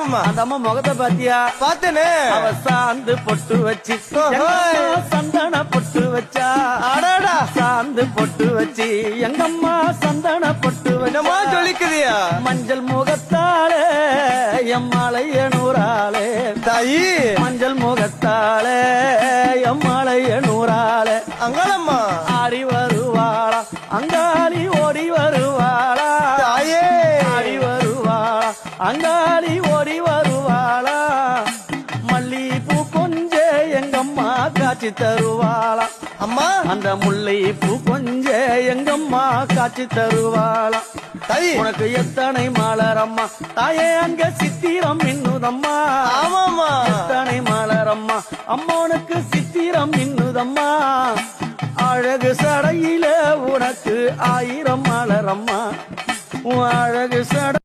ஆமாமா. அந்த அம்மா முகத்தை பாத்தியா? பாத்தேனே. அவ சாந்து பொட்டு வச்சு சந்தன பொட்டு வச்சா. அடாடா. சாந்து பொட்டு வச்சு எங்கம்மா சந்தன பொட்டு என்னமா வச்சா. சொல்லிக்குதியா? மஞ்சள் முகத்தாலே எம்மாளைய நூறாலே. தாயி. மஞ்சள் முகத்தாலே எம்மாளைய நூறாலே. அங்காளம்மா. ஆடி வருவாளா அங்காளி ஓடி வருவாளா. தாயே. ஆடி வருவாளா அங்காளி ஓடி வருவாளா. மல்லிப்பூ கொஞ்ச எங்கம்மா காட்சி தருவாளா. அம்மா. அந்த முல்லை பூ கொஞ்ச எங்கம்மா காட்சி தருவாளா. தாயி. உனக்கு எத்தனை மலரம்மா தாயே அங்க சித்திரம் மின்னுதம்மா. ஆமாமா. எத்தனை மலரம்மா அம்மனுக்கு சித்திரம் மின்னுதம்மா. அழகு சடையில உனக்கு 1000 மலரம்மா. உன் அழகு சடை